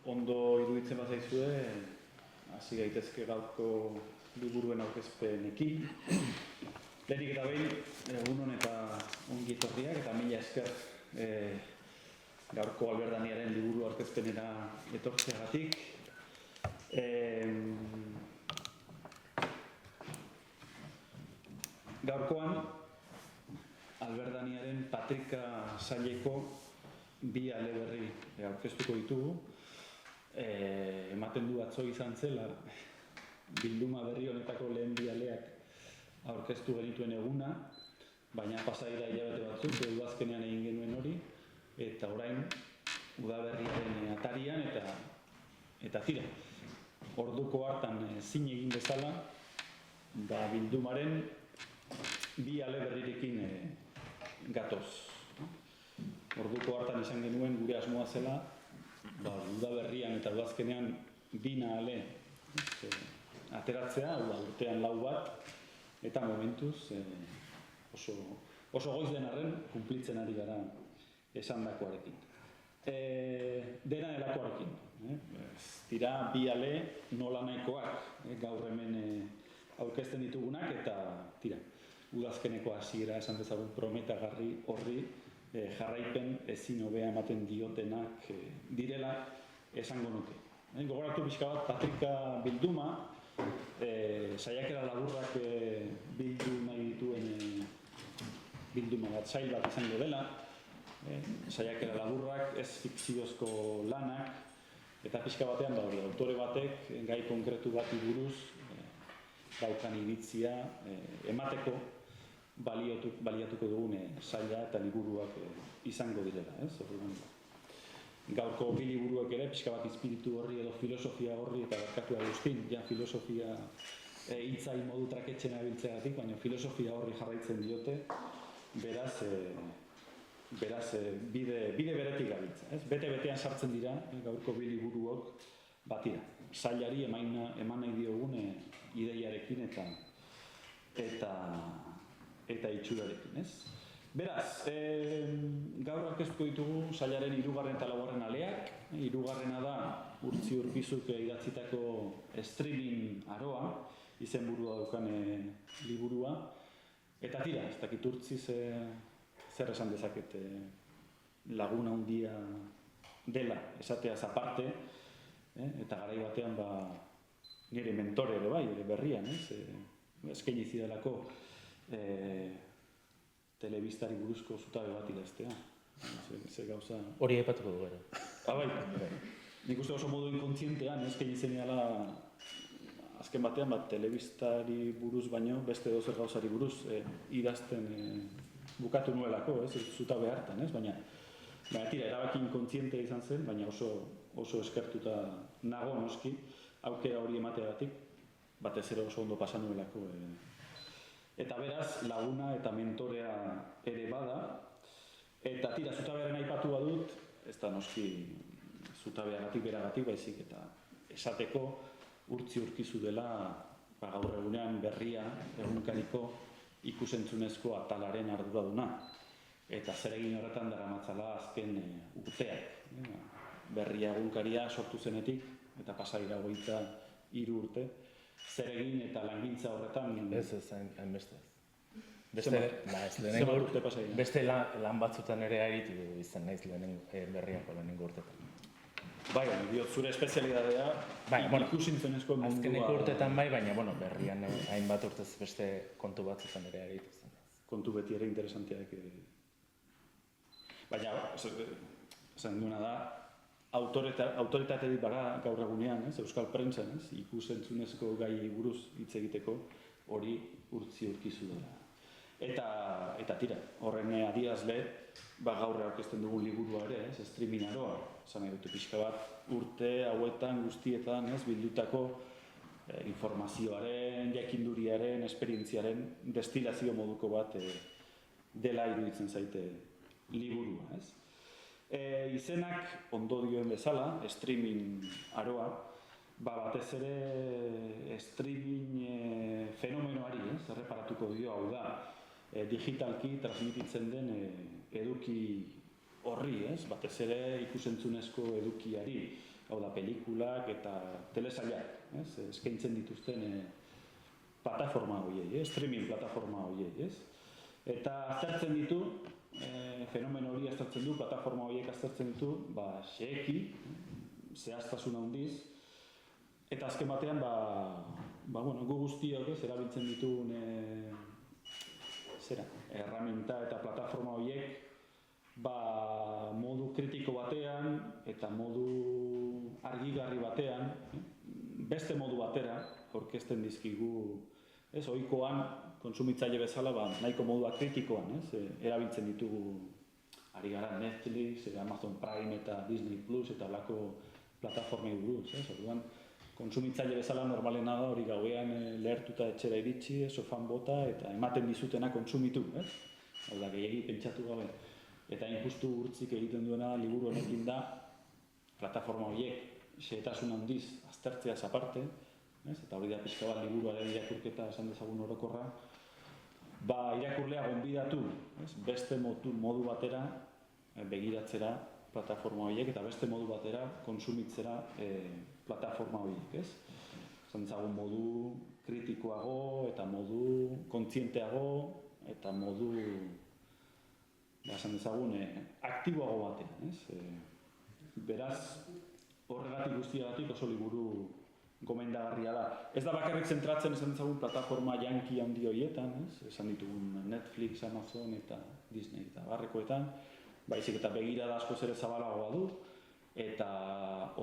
ondo iruditzen bazaizue, hasi gaitezke gaurko liburuen aurkezpenekin. Lehenik eta behin, egunon eta ongi etorriak eta mila esker gaurko Alberdaniaren liburu aurkezpenera etortzeagatik. Gaurkoan, Alberdaniaren Patrika Saileko bi ale berri aurkeztuko ditugu. Ematen du atzo izan zela, bilduma berri honetako lehen bi aleak aurkeztu genituen eguna, baina pasaira hilabete batzuk, udazkenean egin genuen hori, eta orain udaberriaren atarian eta tira. Orduko hartan zin egin bezala, bildumaren bi ale berrirekin gatoz. Orduko hartan esan genuen gure asmoa zela, udaberrian eta udazkenean bina ale ateratzea, urtean lau bat, eta momentuz oso goiz den arren kumplitzen ari gara esandakoarekin. Dena delakoarekin. Dira bi ale nola nahikoak gaur hemen aurkezten ditugunak eta tira. Udazkeneko hasiera esan dezagun prometagarri horri jarraipen ezin hobea ematen diotenak direla esango nuke. Gogoratu pixka bat Patrika bilduma, saiakera laburrak bildu nahi dituen bilduma bat, sail bat izango dela, saiakera laburrak, ez fikziozko lanak, eta pixka batean autore batek gai konkretu bati buruz daukan iritzia emateko baliatuko dugun saila eta liburuak izango direla. Gaurko bi liburuak ere pixka bat espiritu horri edo filosofia horri eta barkatu Agustin, ja filosofia hitzai modu traketxen abiltzeagatik, baina filosofia horri jarraitzen diote, beraz bide beretik gabiltza. Bete-betean sartzen dira gaurko bi liburuok batira. Sailari eman nahi diogun ideiarekin eta itxurarekin. Beraz, gaur aurkeztuko ditugu sailaren 3. eta 4. aleak. 3. da Urtzi Urbizuk idatzitako streaming aroa, izenburua daukan liburua. Eta tira, ez dakit Urtziz zer esan dezaket laguna handia dela esateaz aparte, eta garai batean nire mentore ere bai, ere berrian, eskaini zidalako telebistari buruzko zutabe bat idaztea. Ze gauza... Hori aipatuko du gara. Bai. Nik uste oso modu inkontzientean, eskaini zeniala azken batean telebistari buruz baino, beste dozer gauzari buruz idazten bukatu nuelako, zutabe hartan, baina tira, erabaki inkontzientea izan zen, baina oso eskertuta nago noski, aukera hori emateagatik, batez ere oso ondo pasa nuelako. Eta beraz, laguna eta mentorea ere bada, eta tira, zutabearen aipatu badut, ez da noski zutabeagatik beragatik baizik, eta esateko Urtzi Urkizu dela gaur egunean berria egunkariko ikusentzunezko atalaren arduraduna. Eta zer egin horretan daramatzala azken urteak. Berria egunkaria sortu zenetik, eta pasaira 23 urte, zer egin eta langintza horretan... Ez, hainbeste. Beste lan batzutan ere aritu izan naiz berriako lehenengo urtetan. Bai, diot zure espezialidadea ikusentzunezko mundua... Azkeneko urtetan bai, baina berrian hainbat urtez beste kontu batzutan ere aritu zen. Kontu beti ere interesanteak. Baina, esan duena da, autoritaterik bara gaur egunean, euskal prentsan, ikusentzunezko gai buruz hitz egiteko hori Urtzi Urkizu dela. Eta tira, horren adierazle, gaur aurkezten dugun liburua ere, streaming aroa, esan nahi dute pixka bat, urte hauetan guztietan bildutako informazioaren, jakinduriaren, esperientziaren destilazio moduko bat dela iruditzen zaite liburua. Izenak ondo dioen bezala, streaming aroa, batez ere streaming fenomenoari erreparatuko dio, hau da, digitalki transmititzen den eduki horri, batez ere ikusentzunezko edukiari, hau da, pelikulak eta telesailak, eskaintzen dituzten plataforma horiei, streaming plataforma horiei, Eta aztertzen ditu, fenomeno hori aztertzen du, plataforma horiek aztertzen ditu, xeheki, zehaztasun handiz, eta azken batean, gu guztiok erabiltzen ditugun erraminta eta plataforma horiek modu kritiko batean eta modu argigarri batean, beste modu batera aurkezten dizkigu, ohikoan kontsumitzaile bezala nahiko modua kritikoan, erabiltzen ditugu ari gara Netflix, Amazon Prime eta Disney Plus eta lako plataformei buruz, orduan kontsumitzaile bezala normalena da hori gauean lehertuta etxera iritsi, sofan bota eta ematen dizutena kontsumitu, hau da, gehiegi pentsatu gabe. Eta injustu urtzik egiten duena liburu honekin da, plataforma horiek xehetasun handiz aztertzeaz aparte, eta hori da pixka bat liburuaren irakurketa esan dezagun orokorra, irakurlea gonbidatu, beste modu batera begiratzera plataforma horiek eta beste modu batera kontsumitzera plataforma horiek, esan dezagun modu kritikoago eta modu kontzienteago eta modu esan dezagun aktiboago batean, beraz horregatik guztiagatik oso liburu gomendagarria da. Ez da bakarrik zentratzen esan dezagun plataforma yanki handi horietan, esan ditugun Netflix, Amazon eta Disney eta barrekoetan, baizik eta begirada askoz ere zabalagoa du, eta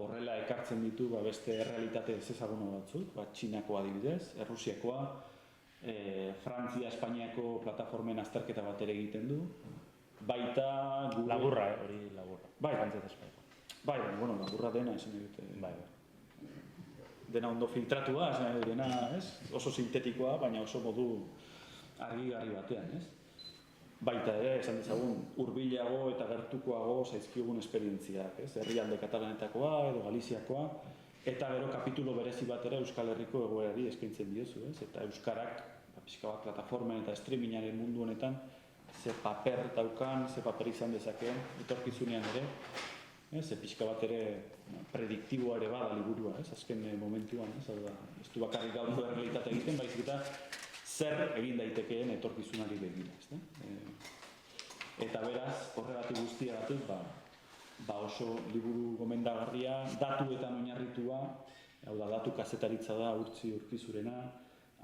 horrela ekartzen ditu beste errealitate ezezaguna batzuk, Txinako adibidez, Errusiakoa, Frantzia, Espainiako plataformen azterketa bat ere egiten du, baita gure... Laburra, hori laburra. Frantzia eta Espainiako. Laburra dena esan dute. Dena ondo filtratua, dena oso sintetikoa, baina oso modu argigarri batean, Baita ere, esan dezagun, hurbilago eta gertukoago zaizkigun esperientziak, herrialde katalanetakoa edo Galiziakoa, eta gero kapitulo berezi batera Euskal Herriko egoerari eskaintzen diozu, eta euskarak, pixka bat plataformen eta streamingaren mundu honetan, ze paper daukan, ze paper izan dezakeen, etorkizunean ere, ze pixka bat ere prediktiboa ere bada liburua, azken momentuan, ez du bakarrik gaur errealitate egiten, baizik eta zer egin daitekeen etorkizunari begira. Eta beraz, horregatik guztiagatik, oso liburu gomendagarria, datuetan oinarritua, hau da, datu kazetaritza da Urkizurena,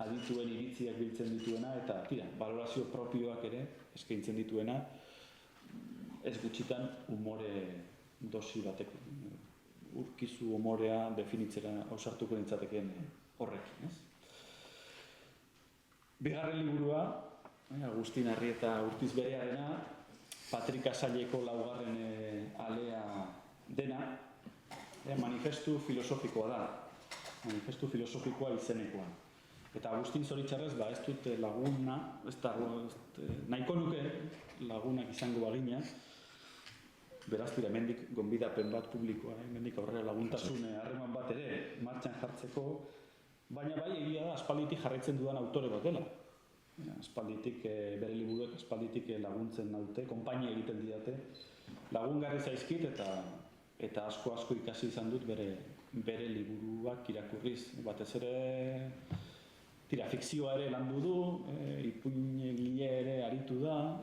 adituen iritziak biltzen dituena, eta balorazio propioak ere eskaintzen dituena, ez gutxitan umore dosi bateko. Urkizu umorea definitzera ausartuko nintzatekeen horrekin. Bigarren liburua, Agustin Arrieta Urtiz Berearena, Patrik Asaileko laugarren alea dena, manifestu filosofikoa da, manifestu filosofikoa izenekoa. Eta Agustin zoritxarrez, ez dut laguna, nahiko nuke lagunak izango bagina, beraz dira, hemendik gonbidapen bat publikoa, hemendik aurrera laguntasun harreman bat ere martxan jartzeko, baina bai egia da aspalditik jarraitzen dudan autore bat dela. Aspalditik, bere liburuek aspalditik laguntzen naute, konpainia egiten didate, lagungarri zaizkit eta asko ikasi izan dut bere liburuak irakurriz. Batez ere, fikzioa ere landu du, ipuingile ere aritu da,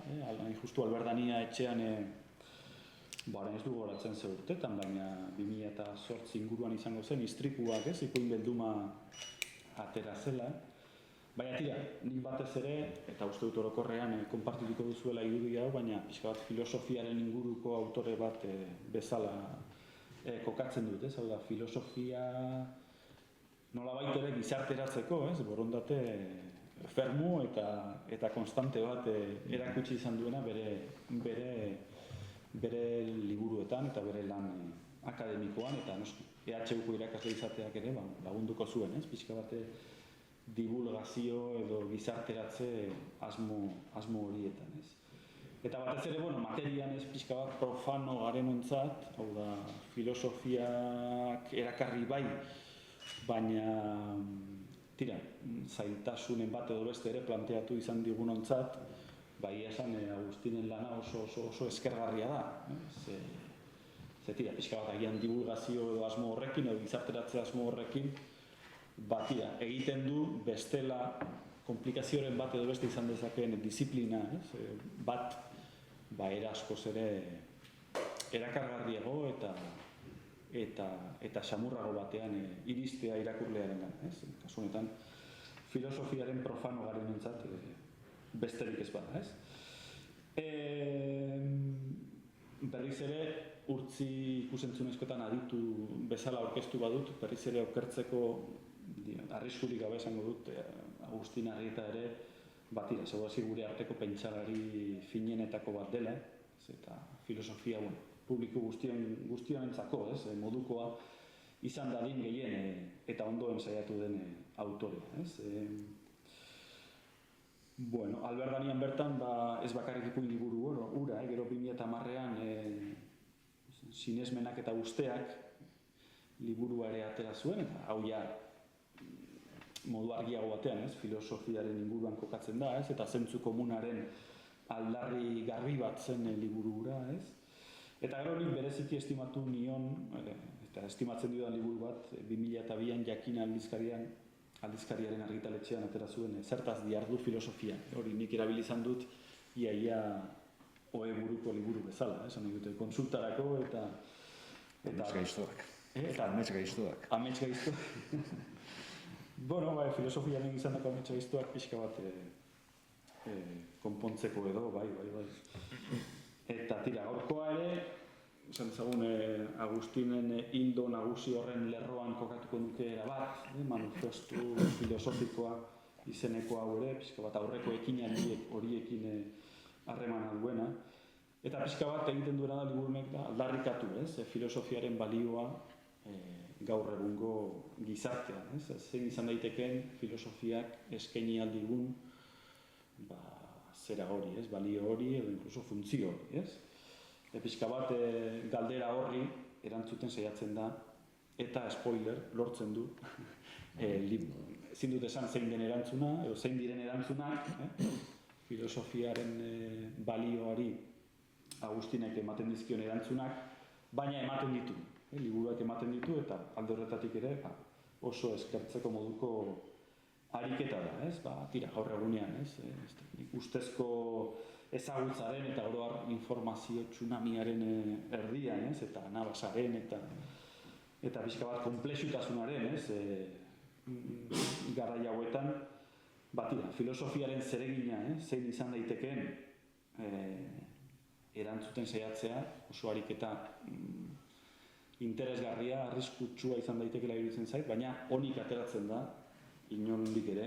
justu Alberdania etxean, ez du goratzen ze urtetan, baina 2008 inguruan izango zen, istripuak, ipuin belduma atera zela. Baina nik batez ere, eta uste dut orokorrean konpartituko duzuela irudia hau, baina pixka bat filosofiaren inguruko autore bat bezala kokatzen dut, hau da, filosofia nolabait ere gizarteratzeko, borondate fermu eta konstante bat erakutsi izan duena bere liburuetan eta bere lan akademikoan, eta EHUko irakasle izateak ere lagunduko zuen, pixka bat divulgazio edo gizarteratze asmo horietan. Eta batez ere, materian pixka bat profano garen ontzat, hau da, filosofiak erakarri bai, baina zailtasunen bat edo beste ere planteatu izan digun ontzat, bai esan Agustinen lana oso eskergarria da. tira, pixka bat agian divulgazio edo asmo horrekin, edo gizarteratze asmo horrekin, tira, egiten du bestela komplikazioren bat edo beste izan dezakeen disiplina, bat, era askoz ere erakargarriago eta xamurrago batean iristea irakurlearen gana, kasu honetan, filosofiaren profano garenentzat besterik ez bada, Berriz ere, urtzi ikusentzunezkoetan aditu bezala aurkeztu badut, berriz ere okertzeko arriskurik gabe esango dut, Agustin Arrieta ere, tira, segurazki gure arteko pentsalari finenetako bat dela, eta filosofia publiko guztionentzako, modukoa izan dadin gehien eta ondoen saiatu den autorea. Albert Danian bertan, ez bakarrik ipuin liburu ura, gero 2010ean Sinesmenak eta Usteak liburua ere atera zuen, eta hau ja modu argiago batean, filosofiaren inguruan kokatzen da, eta zentzu komunaren aldarri garbi bat zen liburu ura, Eta gero nik bereziki estimatu nion, eta estimatzen dudan liburu bat, 2002an Jakin aldizkariaren argitaletxean atera zuen, zertaz diardu filosofia. Hori nik erabili izan dut, iaia oe buruko liburu bezala, esan nahi dute, konsultarako eta... Amets gaiztuak. Amets gaiztuak. Filosofiaren izan dako amets gaiztuak pixka bat konpontzeko edo, bai. Eta tira, gaurkoa ere, esan ezagun Agustinen hildo nagusi horren lerroan kokatuko nuke erabat, manifestu filosofikoa izeneko hau ere, pixka bat aurreko ekinaldiek horiekin harremana duena. Eta pixka bat egiten duena da liburunek aldarrikatu, filosofiaren balioa gaur egungo gizartean. Zein izan daitekeen filosofiak eskaini aldigun zera hori, balio hori edo inkluso funtzio hori. Pixka bat galdera horri erantzuten saiatzen da eta spoiler lortzen du ezin dut esan zein den erantzuna edo zein diren erantzunak filosofiaren balioari Agustinek ematen dizkion erantzunak, baina ematen ditu, liburuak ematen ditu eta alde horretatik ere oso eskertzeko moduko ariketa da, tira gaur egunean, ustezko ezagutzaren eta oroar informazio tsunamiaren erdian, eta anabasaren eta pixka bat konplexutasunaren, garai hauetan, tira, filosofiaren zeregina, zein izan daitekeen erantzuten saiatzea, oso ariketa interesgarria, arriskutsua izan daitekela iruditzen zait, baina onik ateratzen da, inondik ere,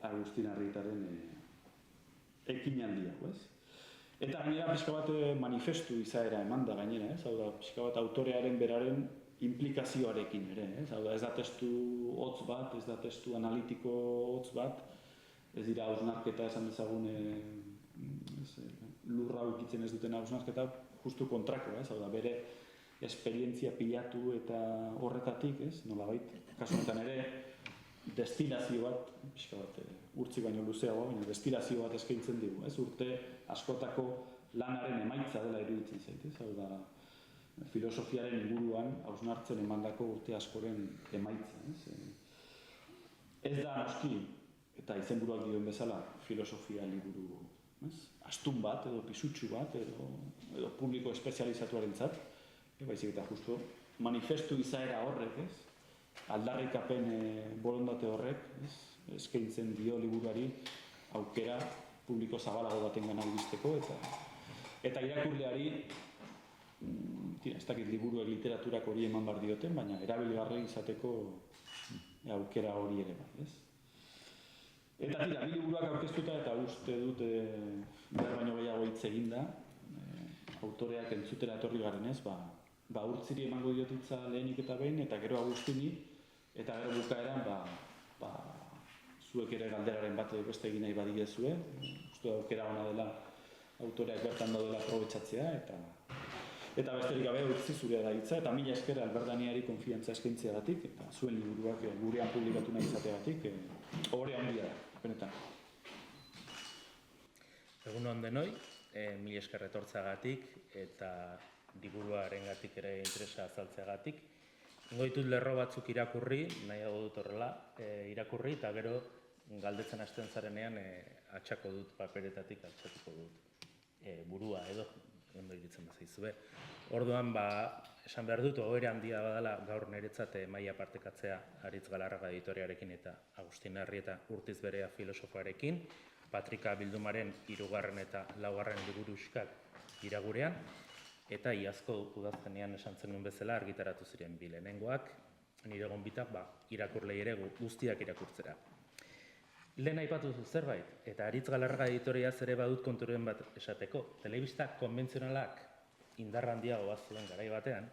Agustin Arrietaren ekinaldia, Eta gainera pixka bat manifestu izaera eman da gainera, hau da, pixka bat autorearen beraren implikazioarekin ere, hau da, ez da testu hotz bat, ez da testu analitiko hotz bat, ez dira hausnarketa esan dezagun lurra ukitzen ez duten hausnarketa, justu kontrako, hau da, bere esperientzia pilatu eta horretatik, nolabait, kasu honetan ere, destilazio bat, pixka bat, urtzi baino luzeagoa, baina destilazio bat eskaintzen digu, urte askotako lanaren emaitza dela iruditzen zait, hau da, filosofiaren inguruan hausnartzen emandako urte askoren emaitza, Ez da noski, eta izenburuak dioen bezala, filosofia liburu, astun bat, edo pisutsu bat, edo publiko espezializatuarentzat, baizik eta justu manifestu izaera horrek, aldarrikapen borondate horrek, eskaintzen dio liburuari aukera publiko zabalago baten gana iristeko eta irakurleari ez dakit liburuek literaturak hori eman behar dioten, baina erabilgarri izateko aukera hori ere bai, Eta tira, bi liburuak aurkeztuta eta uste dut behar baino gehiago hitz eginda, autoreak entzutera etorri garen urtziri emango diotitza lehenik eta behin, eta gero Agustini, eta gero bukaeran, zuek ere galderaren bat edo beste egin nahi badigezue, uste aukera ona dela autoreak bertan daudela aprobetxatzea, eta besterik gabe urtzi zurea da hitza, eta mila esker Albert Daniari konfiantza eskaintzeagatik, eta zuen liburuak gurean publikatu nahi izateagatik, ohore handia da, benetan. Egun on denoi, mila esker etortzeagatik, eta liburuarengatik ere interesa azaltzeagatik. Ingo ditut lerro batzuk irakurri, nahiago dut horrela, irakurri eta gero galdetzen hasten zarenean atxako dut paperetatik, atxatuko dut burua edo, ondo iritzen bazaizue. Orduan, esan behar dut, ohore handia badala gaur niretzat maila partekatzea Aritz Galarraga editoriarekin eta Agustin Arrieta Urtiz Berea filosofoarekin, Patrika Bildumaren 3. eta 4. liburuxkak iragurean, eta iazko udazkenean esan zenuen bezala argitaratu ziren bi lehenengoak, nire gonbitak irakurlei ere guztiak irakurtzera. Lehen aipatu zerbait, eta Aritz Galarraga editoriaz ere badut konturen bat esateko, telebista konbentzionalak indarra handiago bat zuen garai batean,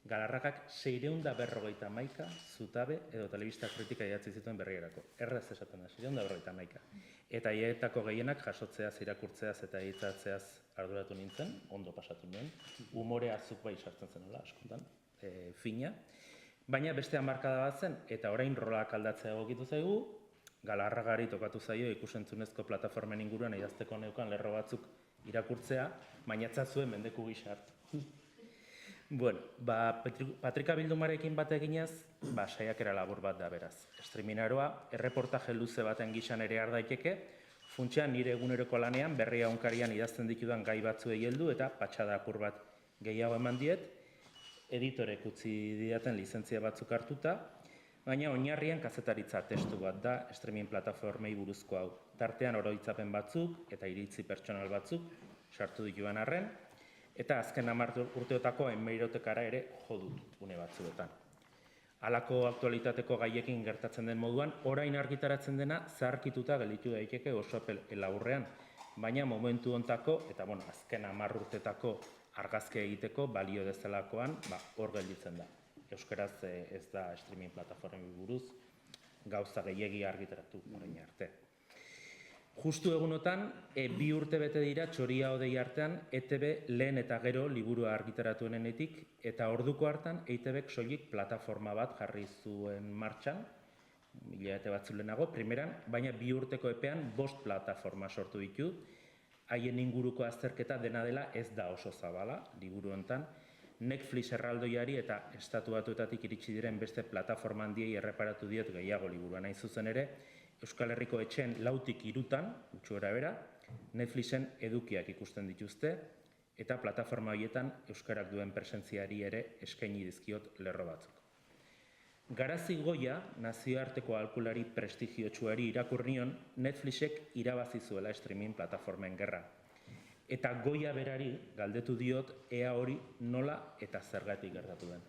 Galarragak 651 zutabe edo telebista kritika idatzi zituen berrierako. Erraz esaten da, 651. Eta haietako gehienak jasotzeaz, irakurtzeaz eta editatzeaz arduratu nintzen, ondo pasatu nuen, umorea zuk bai sartzen zenela, askotan, fina. Baina beste hamarkada bat zen, eta orain rolak aldatzea egokitu zaigu, Galarragari tokatu zaio ikusentzunezko plataformen inguruan idazteko neukan lerro batzuk irakurtzea, baina zuen mendeku gisa hartu. Bueno, Patrika Bildumarekin bat eginez, saiakera labur bat da beraz. Streaminaroa, erreportaje luze baten gisan ere har daiteke, funtsean nire eguneroko lanean berria egunkarian idazten ditudan gai batzuei heldu eta patxada apur bat gehiago eman diet, editorek utzi didaten lizentzia batzuk hartuta, baina oinarrian kazetaritza testu bat da streaming plataformei buruzko hau. Tartean oroitzapen batzuk eta iritzi pertsonal batzuk sartu dituan arren, eta azken 10 urteotako hemerotekara ere jo dut une batzuetan. Halako aktualitateko gaiekin gertatzen den moduan, orain argitaratzen dena zaharkituta gelditu daiteke oso laburrean, baina momentu hontako, eta azken 10 urtetako argazki egiteko balio dezalakoan hor gelditzen da. Euskaraz ez da streaming plataformen buruz gauza gehiegi argitaratu orain arte. Justu egunotan, 2 urte bete dira Txoria Hodei artean ETB lehen eta gero liburua argitaratuenetik, eta orduko hartan EITBek soilik plataforma bat jarri zuen martxan, hilabete batzu lehenago, primeran, baina 2 urteko epean 5 plataforma sortu ditu, haien inguruko azterketa dena dela ez da oso zabala, liburu hontan, Netflix erraldoiari eta Estatu Batuetatik iritsi diren beste plataforma handiei erreparatu diot gehiago liburuan hain zuzen ere, Euskal Herriko etxeen 4tik 3, gutxora bera, Netflixen edukiak ikusten dituzte, eta plataforma horietan euskarak duen presentziari ere eskaini dizkiot lerro batzuk. Garazi Goia, nazioarteko aholkulari prestigiotsuari irakurnion, Netflixek irabazi zuela streaming plataformen gerra. Eta Goia berari galdetu diot ea hori nola eta zergatik gertatu den.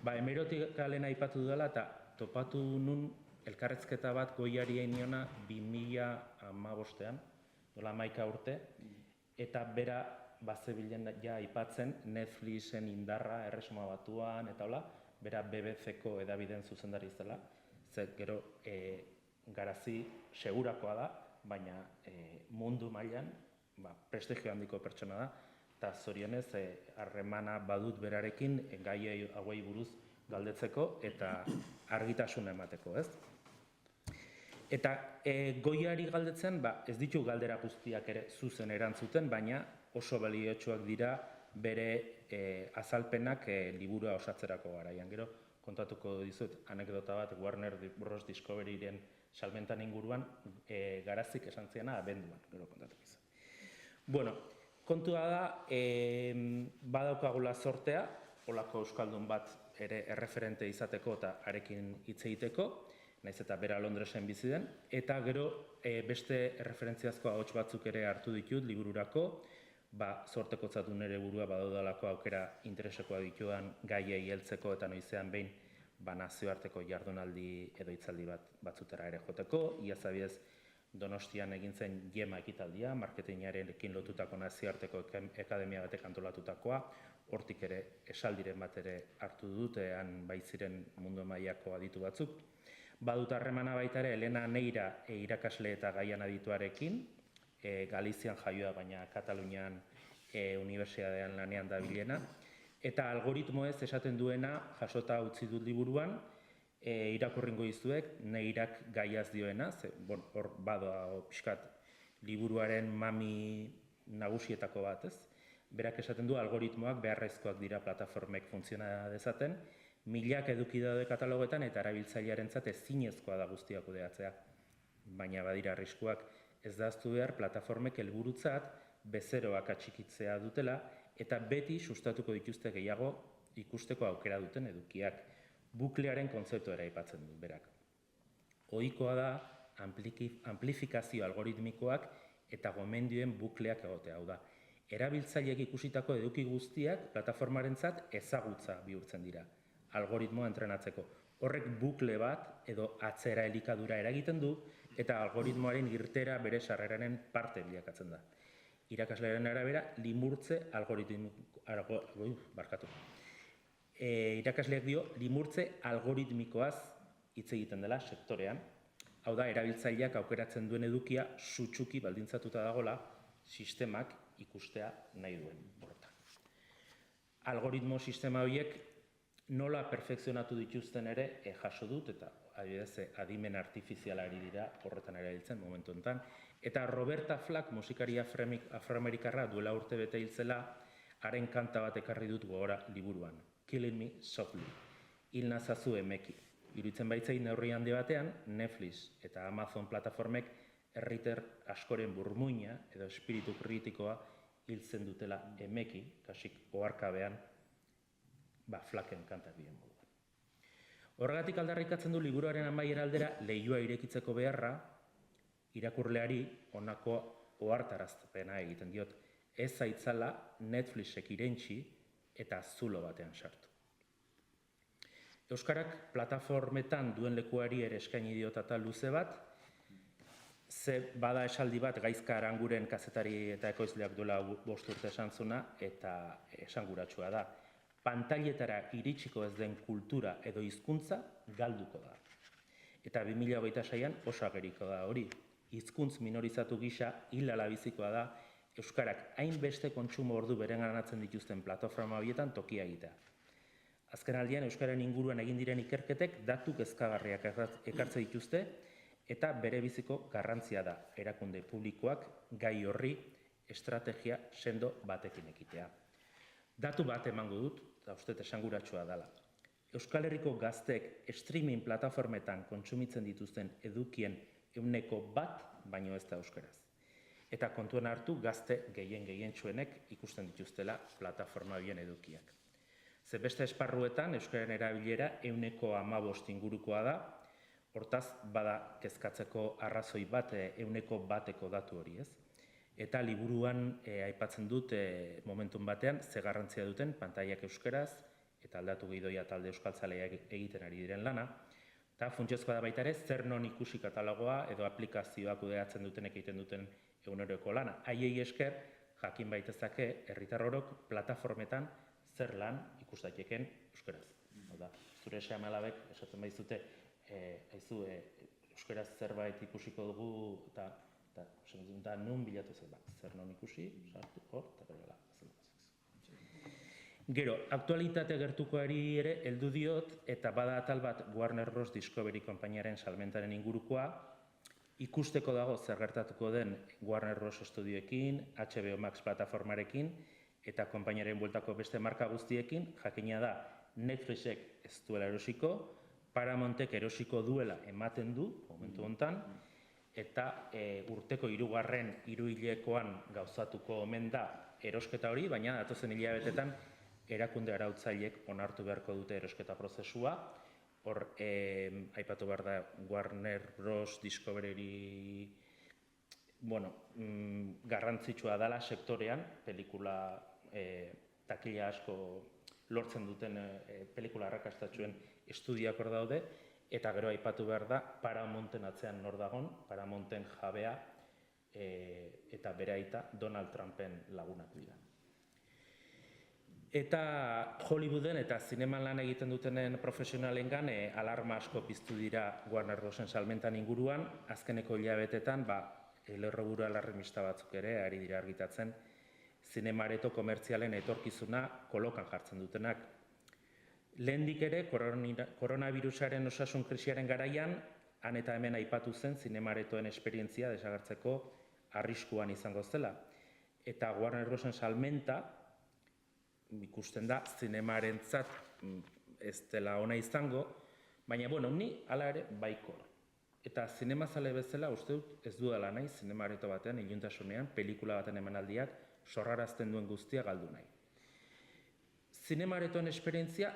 Hemerotekalen aipatu dela eta topatu nun elkarrezketa bat Goiari einiona 2015ean, dola 11 urte, eta bera bazebilen ja aipatzen Netflixen indarra erresuma batuan, eta hola, bera BBC-ko edabideen zuzendari zela, gero Garazi segurakoa da, baina mundu mailan prestigio handiko pertsona da, eta zorionez harremana badut berarekin gai hauei buruz galdetzeko eta argitasuna emateko, ez? Eta Goiari galdetzen, ez ditu galdera guztiak ere zuzen erantzuten, baina oso baliotsuak dira bere azalpenak liburua osatzerako garaian. Gero kontatuko dizut anekdota bat Warner Bros. Discoveryren salmentan inguruan Garazik esan ziena abenduan, gero kontatuko dizut. Bueno, kontua da, badaukagula sortea, holako euskaldun bat ere erreferente izateko eta arekin hitz egiteko, naiz eta bera Londresen bizi den, eta gero beste erreferentziazko ahots batzuk ere hartu ditut libururako, zortekotzatu nire burua badaudalako aukera interesekoa dituan gaiei heltzeko eta noizean behin nazioarteko jardunaldi edo hitzaldi batzutera ere joteko, iaz abiez Donostian egin zen Jema ekitaldia, marketingarekin lotutako nazioarteko akademia batek antolatutakoa, hortik ere esaldiren bat ere hartu dut, bai ziren mundu mailako aditu batzuk. Badut harremana baita ere Elena Neira irakasle eta gaian adituarekin, Galizian jaioa baina Katalunian unibertsitatean lanean dabilena, eta algoritmoez esaten duena jasota utzi dut liburuan, irakurringo dizuek, Neirak gaiaz dioena, hor badoa pixkat liburuaren mami nagusietako bat, ez? Berak esaten du algoritmoak beharrezkoak dira plataformek funtziona dezaten, milak eduki daude katalogoetan eta erabiltzailearentzat ezinezkoa da guztiak kudeatzea. Baina badira arriskuak, ez da ahaztu behar plataformek helburutzat bezeroak atxikitzea dutela eta beti sustatuko dituzte gehiago ikusteko aukera duten edukiak. Buklearen kontzeptua ere aipatzen du berak. Ohikoa da amplifikazio algoritmikoak eta gomendioen bukleak egotea, hau da. Erabiltzaileek ikusitako eduki guztiak plataformarentzat ezagutza bihurtzen dira, algoritmoa entrenatzeko. Horrek bukle bat edo atzera elikadura eragiten du eta algoritmoaren irtera bere sarreraren parte bilakatzen da. Irakaslearen arabera, limurtze irakasleak dio, limurtze algoritmikoaz hitz egiten dela sektorean. Hau da, erabiltzaileak aukeratzen duen edukia sutsuki baldintzatuta dagola sistemak ikustea nahi duen horretan. Algoritmo sistema horiek nola perfekzionatu dituzten ere jaso dut eta adibidez adimen artifizialari dira horretan erabiltzen momentu honetan. Eta Roberta Flack, musikari afroamerikarra duela urte bete hil zela, haren kanta bat ekarri dut gogora liburuan. Killing Me Softly. Hil nazazu emeki. Iruditzen baitzai neurri handi batean, Netflix eta Amazon plataformek herritar askoren burmuina edo espiritu kritikoa hiltzen dutela emeki, kasik oharkabean, Flacken kanta bien moduan. Horregatik aldarrikatzen du liburuaren amaiera aldera leihoa irekitzeko beharra, irakurleari honako ohartarazpena egiten diot, ez zaitzala Netflixek irentsi eta zulo batean sartu. Euskarak plataformetan duen lekuari ere eskaini diot atal luze bat, ze bada esaldi bat Gaizka Aranguren kazetari eta ekoizleak duela 5 urte esan zuna eta esanguratsua da. Pantailetara iritsiko ez den kultura edo hizkuntza galduko da. Eta 2026an oso ageriko da hori. Hizkuntz minorizatu gisa hilala bizikoa da euskarak hainbeste kontsumo ordu berenganatzen dituzten plataforma horietan tokia egitea. Azken aldian euskaren inguruan egin diren ikerketek datu kezkagarriak ekartze dituzte eta bere biziko garrantzia da erakunde publikoak gai horri estrategia sendo batekin ekitea. Datu bat emango dut, eta uste esanguratsua dela. Euskal Herriko gazteek streaming plataformetan kontsumitzen dituzten edukien 1% baino ez da euskaraz. Eta kontuan hartu gazte gehientsuenek ikusten dituztela plataforma horien edukiak. Ze beste esparruetan euskararen erabilera 15% ingurukoa da, hortaz bada kezkatzeko arrazoi bat 1% datu hori ez. Eta liburuan aipatzen dut momentun batean ze garrantzia duten pantailak euskaraz eta aldatu gidoia talde euskaltzalea egiten ari diren lana. Eta funtsezkoa da baita ere zer non ikusi katalogoa edo aplikazioak kudeatzen dutenek egiten duten eguneroko lana. Haiei esker jakin baitezake herritar orok plataformetan zer lan ikus daiteken euskaraz. Hau da, zure seme-alabek esaten baizute euskaraz zerbait ikusiko dugu eta nun bilatu zen bat. Zer non ikusi, sartu, hor, eta berela. Gero, aktualitate gertukoari ere heldu diot eta bada atal bat Warner Bros. Discovery konpainiaren salmentaren ingurukoa, ikusteko dago zer gertatuko den Warner Bros. Studioekin, HBO Max plataformarekin eta konpainiaren bueltako beste marka guztiekin, jakina da Netflixek ez duela erosiko, Paramountek erosiko duela ematen du, momentu honetan, eta urteko 3. hiruhilekoan gauzatuko omen da erosketa hori, baina datozen hilabetetan erakunde arautzailek onartu beharko dute erosketa prozesua. Hor, aipatu behar da Warner Bros. Discovery garrantzitsua dela sektorean, pelikula takila asko lortzen duten pelikula arrakastatxuen estudioak hor daude, eta gero aipatu behar da Paramounten atzean nor dagon, Paramounten jabea eta bere aita Donald Trumpen lagunak dira. Eta Hollywooden eta zineman lan egiten dutenen profesionalengan alarma asko piztu dira Warner Brosen salmentan inguruan, azkeneko hilabetetan lerroburu alarmista batzuk ere ari dira argitatzen zinemareto komertzialen etorkizuna kolokan jartzen dutenak. Lehendik ere, koronavirusaren osasun krisiaren garaian, han eta hemen aipatu zen zinemaretoen esperientzia desagertzeko arriskuan izango zela. eta Warner Brosen salmenta ikusten da zinemarentzat ez dela ona izango, baina, bueno, ni hala ere baikor. Eta zinemazale bezala uste dut ez dudala nahi zinemareto batean, iluntasunean, pelikula baten emanaldiak sorrarazten duen guztia galdu nahi. Zinemaretoen esperientzia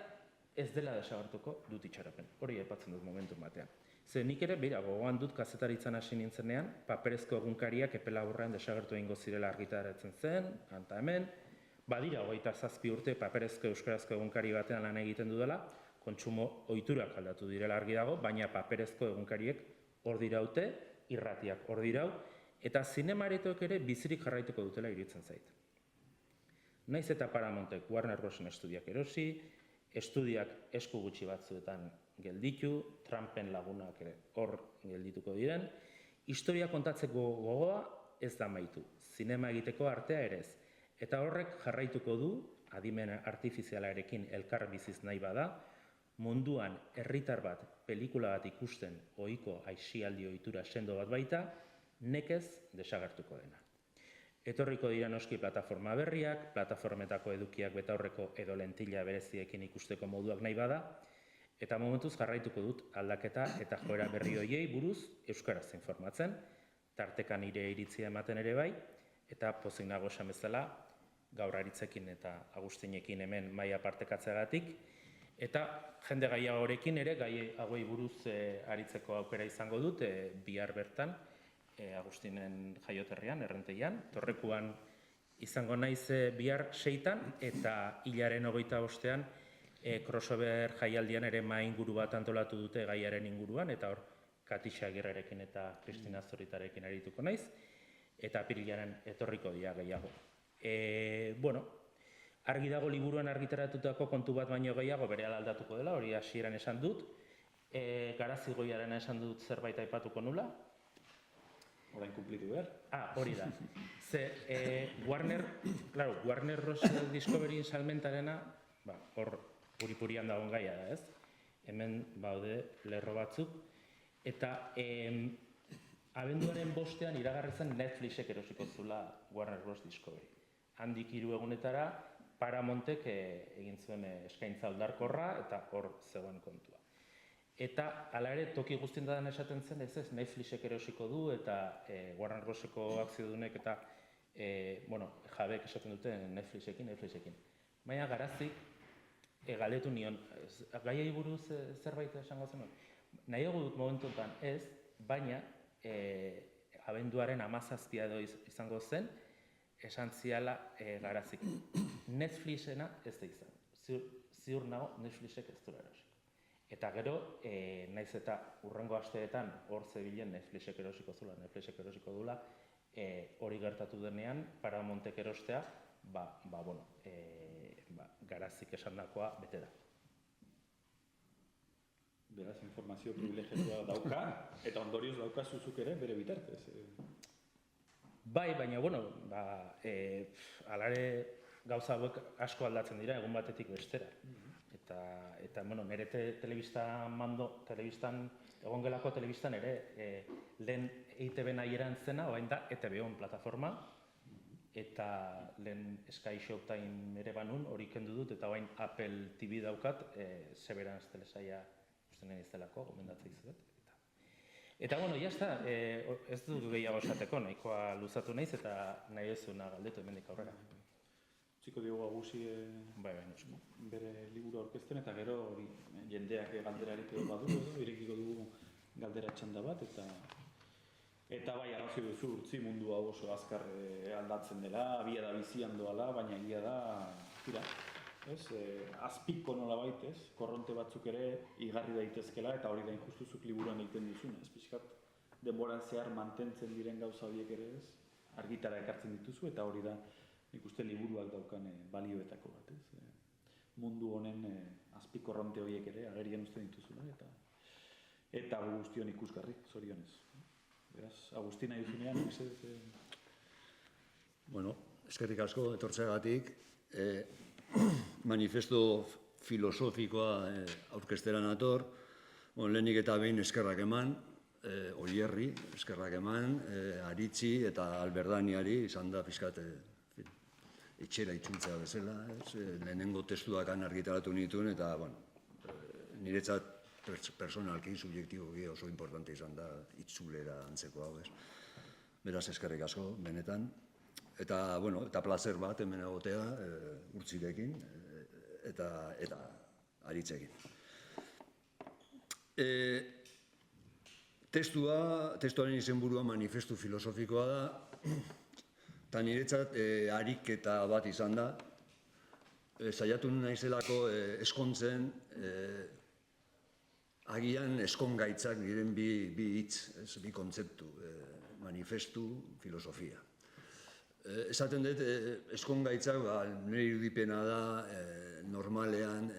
ez dela desagertuko dut itxaropen. Hori aipatzen dut momentu batean. Ze nik ere, gogoan dut kazetaritzan hasi nintzenean, paperezko egunkariak epe laburrean desagertu egingo zirela argitaratzen zen, anta hemen, badira 27 urte paperezko euskarazko egunkari batean lan egiten dudala, kontsumo ohiturak aldatu direla argi dago, baina paperezko egunkariek hor diraute, irratiak hor dirau, eta zinemaretoek ere bizirik jarraituko dutela iruditzen zait. Naiz eta Paramountek Warner Brosen estudiak erosi, estudiak esku gutxi batzuetan gelditu, Trumpen lagunak ere hor geldituko diren, historia kontatzeko gogoa ez da amaitu, zinema egiteko artea ere ez. Eta horrek jarraituko du, adimen artifizialarekin elkar biziz nahi bada, munduan herritar bat pelikula bat ikusten ohiko aisialdi ohitura sendo bat baita, nekez desagertuko dena. Etorriko dira noski plataforma berriak, plataformetako edukiak betaurreko edo lentila bereziekin ikusteko moduak nahi bada, eta momentuz jarraituko dut aldaketa eta joera berri horiei buruz euskaraz informatzen, tartekan nire iritzia ematen ere bai, eta pozik nago esan bezala, gaur Aritzekin eta Agustinekin hemen maila partekatzeagatik, eta jende gaiagorekin ere, gai hauei buruz aritzeko aukera izango dut, bihar bertan, Agustinen jaioterrian, Errenteian, Torrekuan izango naiz bihar 6-an, eta hilaren 25-ean crossover jaialdian ere inguru bat antolatu dute gaiaren inguruan, eta hor Katixa Agirrerekin eta Kristina Zoritarekin arituko naiz, eta apirilaren etorriko dira gehiago. Bueno, argi dago liburuan argitaratutako kontu bat baino gehiago berehala aldatuko dela, hori hasieran esan dut. Garazigoiarena esan dut zerbait aipatuko nula. Orain kumplitu behar. Hori da. Ze, Warner Bros. Discovery salmentarena, hor puri-purian dagoen gaia da, ez? Hemen baude lerro batzuk. Eta abenduaren 5ean iragarri zen Netflixek erosiko zula Warner Bros. Discovery. Handik 3 egunetara Paramountek egin zuen eskaintza aldarkorra eta hor zegoen kontua. Eta hala ere toki guztietan esaten zen ez Netflixek erosiko du eta Warner Broseko akziodunek eta jabeek esaten dute Netflixekin. Baina Garazik galdetu nion, gaiei buruz zerbait esango zenuen. Nahiago dut momentuetan ez, baina abenduaren 17 edo izango zen, esan ziala Garazik. Netflixena ez da izan. Ziur nago Netflixek ez duela erosiko. Eta gero, naiz eta hurrengo asteetan hor zebilen Netflixek erosiko dula, hori gertatu denean, Paramountek erostea, Garazik esandakoa bete da. Beraz, informazio privilegiatua dauka, eta ondorioz dauka zuzuk ere bere bitartez. Bai, baina, alare gauza hauek asko aldatzen dira, egun batetik bestera. Eta nire telebistan, egongelako telebistan ere, lehen EITB nahieran zena, orain da ETB-on plataforma, eta lehen Sky Showtime ere banun, hori kendu dut, eta orain Apple TV daukat, Severance telesaia ustenen iztelako, gomendatzea izuet. Eta, jazta, ez dut gehiago esateko, nahikoa luzatu naiz, eta nahi ezuna galdetu hemendik aurrera. Txiko diogu Agusi bere liburu aurkezten, eta gero hori jendeak galderarik edo badu edo, irekiko dugu galdera txanda bat, eta bai arrazoi duzu urtzi mundu hau oso azkar aldatzen dela, abia da bizian doala, baina egia da, azpiko nolabait, korronte batzuk ere igarri daitezkela, eta hori da injustuzuk liburuan egiten duzuna, pixkat denboran zehar mantentzen diren gauza horiek ere argitara ekartzen dituzu, eta hori da nik uste liburuak daukan balioetako bat, mundu honen azpikorronte horiek ere agerian uste dituzula, eta guztion ikusgarri, zorionez. Beraz, Agustina duzunean, eskerrik asko etortzeagatik, manifesto filosofikoa aurkeztera nator, lehenik eta behin eskerrak eman, Oierri eskerrak eman, Aritzi eta Alberdaniari izan da pixkat etxera itzultzea bezala, lehenengo testuak argitaratu nituen, eta, niretzat personalki, subjektiboki oso importante izan da itzulera antzeko hau, Beraz, eskerrik asko, benetan. Eta plazer bat hemen egotea, Urtzirekin, eta aritzekin. Testuaren izenburua manifestu filosofikoa da, eta niretzat ariketa bat izan da. Saiatu naizelako eskontzen, agian eskongaitzak diren bi hitz, bi kontzeptu, manifestu, filosofia. Esaten dut, eskongaitzak, nire irudipena da, normalean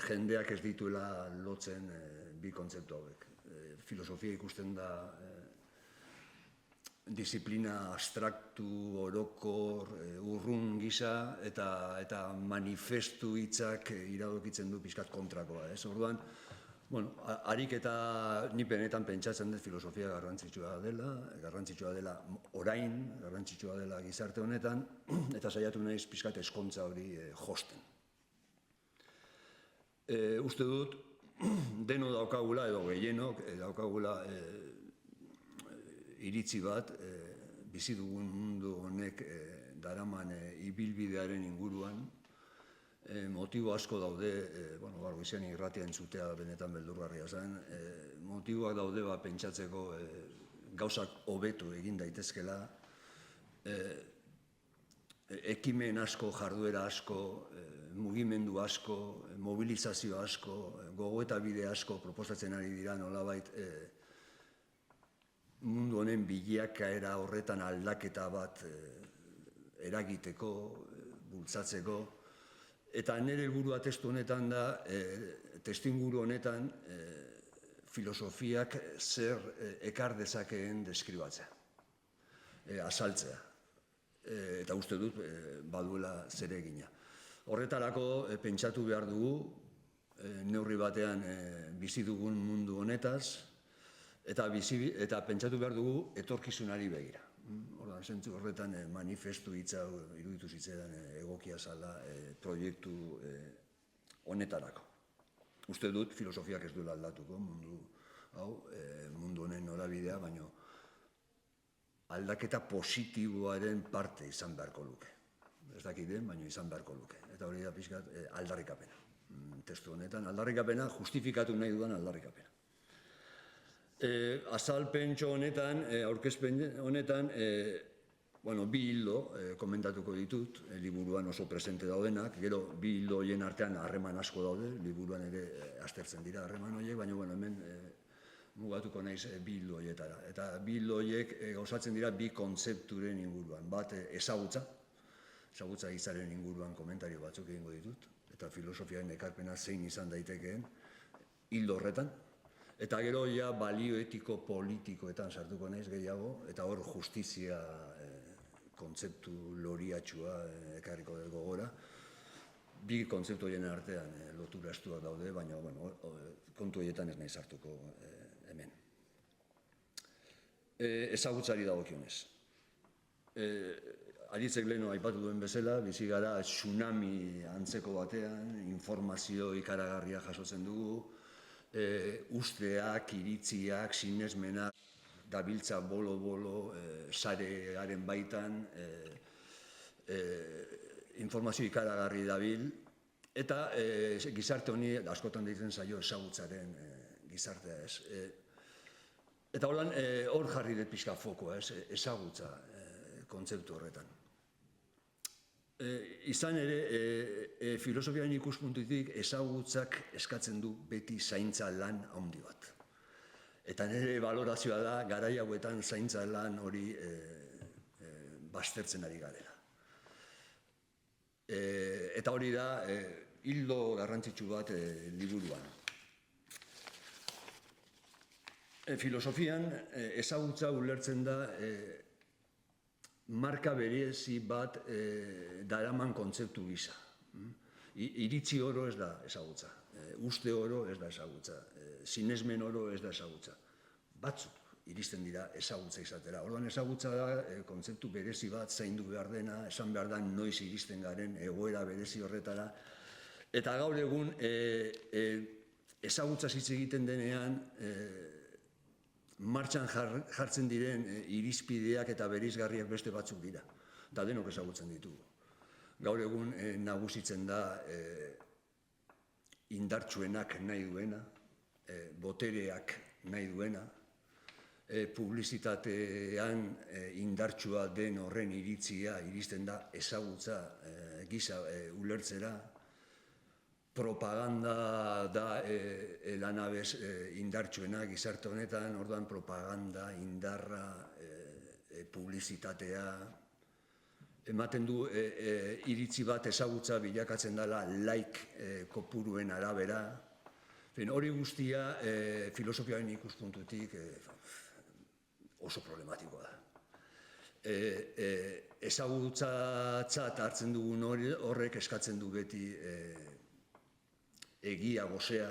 jendeak ez dituela lotzen bi kontzeptu hauek. Filosofia ikusten da disiplina abstraktu, orokor, urrun gisa, eta manifestu hitzak iradokitzen du pixkat kontrakoa. Orduan, ariketa ni benetan pentsatzen dut filosofia garrantzitsua dela orain, garrantzitsua dela gizarte honetan, eta saiatu naiz pixkat eskontza hori josten. Uste dut, deno daukagula, edo gehienok daukagula iritzi bat, bizi dugun mundu honek daraman ibilbidearen inguruan, motibo asko daude, goizean irratia entzutea benetan beldurgarria zen, motiboak daude pentsatzeko gauzak hobetu egin daitezkela, ekimen asko, jarduera asko, mugimendu asko, mobilizazio asko, gogoeta bide asko proposatzen ari dira nolabait mundu honen bilakaera horretan aldaketa bat eragiteko, bultzatzeko. Eta nire helburua testu honetan da, testuinguru honetan, filosofiak zer ekar dezakeen deskribatzea, azaltzea. Eta uste dut, baduela zeregina. Horretarako pentsatu behar dugu, neurri batean bizi dugun mundu honetaz, eta pentsatu behar dugu etorkizunari begira. Zentzu horretan manifestu hitza iruditu zitzaidan egokia zala proiektu honetarako. Uste dut filosofiak ez duela aldatuko mundu honen norabidea, baina aldaketa positiboaren parte izan beharko luke. Ez dakiten, baina izan beharko luke. Eta hori da pixkat aldarrikapena. Testu honetan aldarrikapena, justifikatu nahi dudan aldarrikapena. Azalpentxo honetan, aurkezpen honetan, bi hildo komentatuko ditut, liburuan oso presente daudenak, gero bi hildo horien artean harreman asko daude, liburuan ere aztertzen dira harreman horiek, baina hemen mugatuko naiz bi hildo horietara. Eta bi hildo horiek gauzatzen dira bi kontzepturen inguruan. Bat, ezagutza gizaren inguruan komentario batzuk egingo ditut, eta filosofiaren ekarpena zein izan daitekeen hildo horretan. Eta gero ja balio etiko politikoetan sartuko naiz gehiago, eta hor justizia kontzeptu loriatxua ekarriko dut gogora. Bi kontzeptu horien artean lotura estuak daude, baina kontu horietan ez naiz sartuko hemen. Ezagutzari dagokionez. Aritzek leheno aipatu duen bezala, bizi gara tsunami antzeko batean, informazio ikaragarria jasotzen dugu, usteak, iritziak, sinesmenak, dabiltza bolo-bolo, sarearen baitan, informazio ikaragarri dabil, eta gizarte honi askotan deitzen zaio ezagutzaren gizartea ez. Eta hor jarri dut pixka fokoa ez, ezagutza kontzeptu horretan. Izan ere, filosofiaren ikuspuntutik ezagutzak eskatzen du beti zaintza lan handi bat. Eta nire balorazioa da, garai hauetan zaintza lan hori baztertzen ari garela. Eta hori da, hildo garrantzitsu bat liburuan. Filosofian ezagutza ulertzen da marka berezi bat daraman kontzeptu gisa. Iritzi oro ez da ezagutza, uste oro ez da ezagutza, sinesmen oro ez da ezagutza. Batzuk iristen dira ezagutza izatera. Orduan ezagutza da kontzeptu berezi bat, zaindu behar dena, esan behar da noiz iristen garen egoera berezi horretara. Eta gaur egun ezagutza hitz egiten denean martxan jartzen diren irizpideak eta bereizgarriak beste batzuk dira. Eta denok ezagutzen ditugu. Gaur egun nagusitzen da indartsuenak nahi duena, botereak nahi duena, publizitatean indartsua den horren iritzia iristen da ezagutza gisa ulertzera, propaganda da lanabez indartsuena gizarte honetan, orduan propaganda, indarra, publizitatea, ematen du iritzi bat ezagutza bilakatzen dela like kopuruen arabera. Hori guztia filosofiaren ikuspuntutik oso problematikoa da. Ezagutzatzat hartzen dugun horrek eskatzen du beti egia gosea,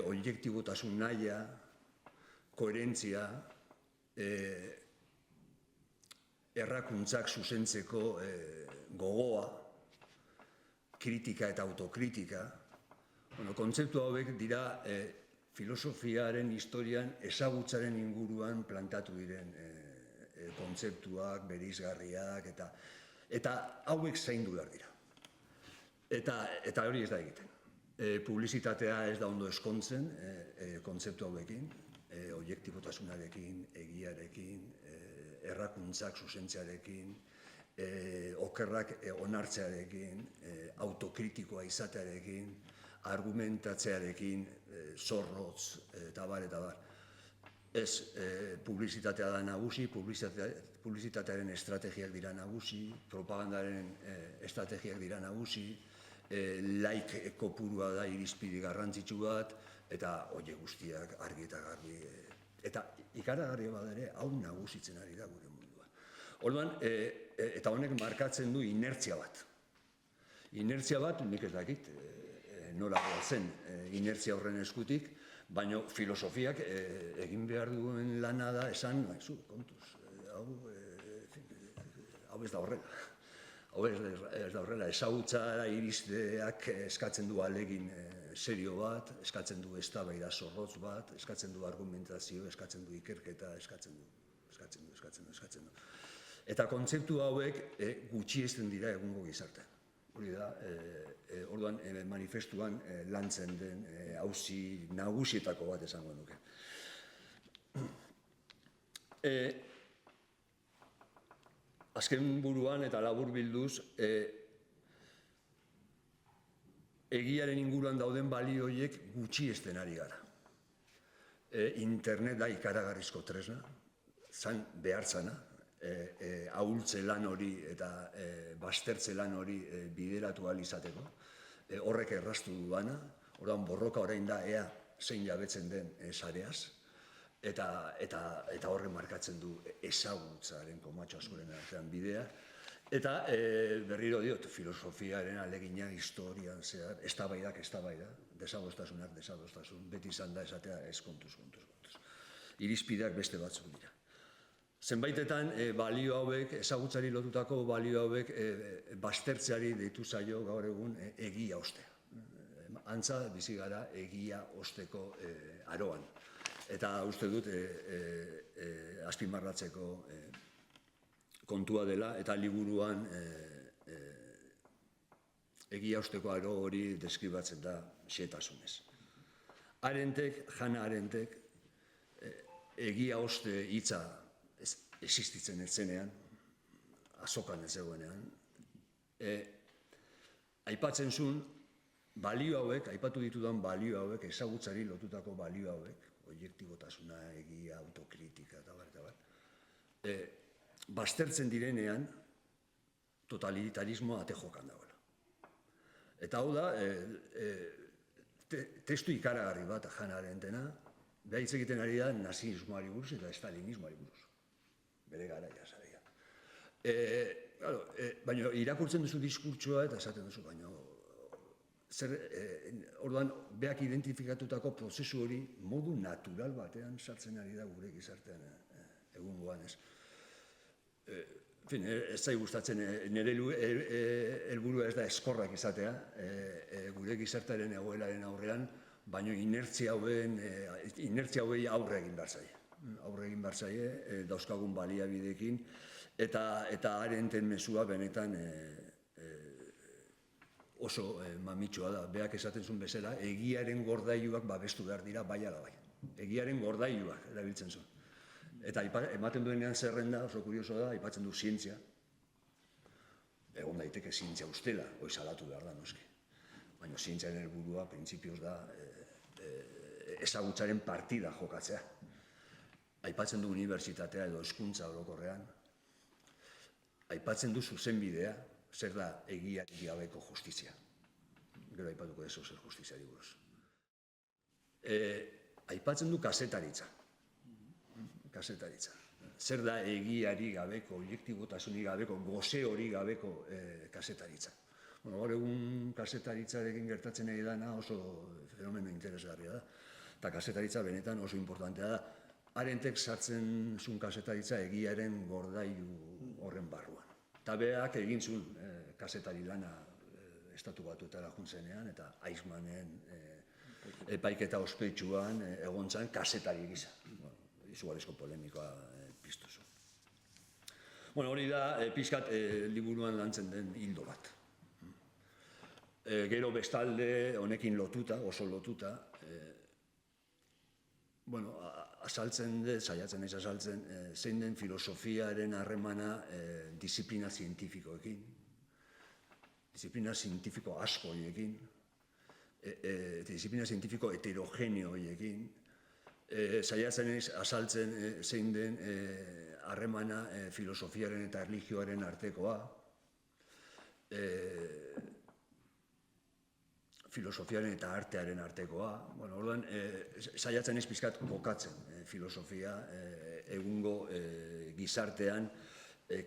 objektibotasun nahia, koherentzia, errakuntzak zuzentzeko gogoa, kritika eta autokritika. Kontzeptu hauek dira filosofiaren historian ezagutzaren inguruan plantatu diren kontzeptuak, bereizgarriak, eta hauek zaindu behar dira. Eta hori ez da egiten. Publizitatea ez da ondo eskontzen kontzeptu hauekin, objektibotasunarekin, egiarekin, errakuntzak zuzentzearekin, okerrak onartzearekin, autokritikoa izatearekin, argumentatzearekin, zorrotz, eta bar, eta bar. Ez, publizitatea da nagusi, publizitatearen estrategiak dira nagusi, propagandaren estrategiak dira nagusi, like kopurua da irizpide garrantzitsu bat, eta horiek guztiak argi eta garbi. Eta ikaragarria bada ere, hau nagusitzen ari da gure munduan. Orduan, eta honek markatzen du inertzia bat. Inertzia bat, nik ez dakit, nola zen inertzia horren eskutik, baina filosofiak egin behar duen lana da esan, kontuz, hau ez da horrela. Hau ez da horrela, ezagutzara iristeak eskatzen du ahalegin serio bat, eskatzen du eztabaida zorrotz bat, eskatzen du argumentazio, eskatzen du ikerketa, eskatzen du. Eta kontzeptu hauek gutxiesten dira egungo gizartean. Hori da, orduan manifestuan lantzen den auzi nagusietako bat esango nuke. Azken buruan eta labur bilduz, egiaren inguruan dauden balioiek gutxiesten ari gara. Internet da ikaragarrizko tresna, zan behartzana, ahultze lan hori eta baztertze lan hori bideratu ahal izateko. Horrek erraztu duana, orduan borroka orain da ea zein jabetzen den sareaz, eta horren markatzen du ezagutzaren komatxo askoren artean bidea. Eta berriro diot, filosofiaren alegina historian zehar, eztabaidak, desadostasunak, beti izan da esatea ez kontuz. Irizpideak beste batzuk dira. Zenbaitetan balio hauek, ezagutzari lotutako balio hauek baztertzeari deitu zaio gaur egun egia ostea. Antza bizi gara egia osteko aroan. Eta uste dut azpimarratzeko kontua dela, eta liburuan egia osteko aro hori deskribatzen da xehetasunez. Hannah Arendtek, egia oste hitza existitzen ez zenean, azokan ez zegoenean, aipatzen zuen balio hauek, aipatu ditudan balio hauek, ezagutzari lotutako balio hauek, objektibotasuna, egia, autokritika, eta bar, baztertzen direnean, totalitarismoa ate jokan dagoela. Eta hau da, testu ikaragarri bat Hannah Arendtena, beha hitz egiten ari da nazismoari buruz eta stalinismoari buruz. Bere garaia zaria. Baina irakurtzen duzu diskurtsoa eta esaten duzu, baina orduan, beak identifikatutako prozesu hori modu natural batean sartzen ari da gure gizartean egungoan ez. Ez zai gustatzen, nire helburua ez da eskorrak izatea, gure gizartearen egoeraren aurrean, baina inertzia hauei aurre egin behar zaie. Aurre egin behar zaie, dauzkagun baliabideekin, eta harenten mezua benetan oso mamitsua da. Beak esaten zuen bezala, egiaren gordailuak babestu behar dira bai ala bai. Egiaren gordailuak erabiltzen zuen. Eta ematen duenean zerrenda, oso kurioso da, aipatzen du zientzia. Egon daiteke zientzia ustela, hoi salatu behar da noski. Baina zientziaren helburua, printzipioz da, ezagutzaren partida jokatzea. Aipatzen du unibertsitatea edo hezkuntza orokorrean. Aipatzen du zuzenbidea, zer da egiarik gabeko justizia. Gero aipatuko dezu zer justiziari buruz. Aipatzen du kazetaritza. Kazetaritza. Zer da egiari gabeko, objektibotasunik gabeko, goze hori gabeko kazetaritza. Gaur egun kazetaritzarekin gertatzen ari dana oso fenomeno interesgarria da. Eta kazetaritza benetan oso importantea da. Arentek sartzen zuen kazetaritza egiaren gordailu horren barruan. Eta beak egin zuen kazetari lana estatu batuetara juntzenean, eta Eichmannen epaiketa ospetsuan egon zen kazetari gisa. Izugarrizko polemikoa piztu zuen. Hori da, pixkat liburuan lantzen den hildo bat. Gero bestalde honekin lotuta, oso lotuta, saiatzen naiz azaltzen, zein den filosofiaren harremana disiplina zientifikoekin, disiplina zientifiko asko horiekin, disiplina zientifiko heterogeneo horiekin, saiatzen naiz azaltzen zein den harremana filosofiaren eta erlijioaren artekoa, filosofiaren eta artearen artekoa. Orduan, saiatzen ez pixkat kokatzen filosofia egungo gizartean,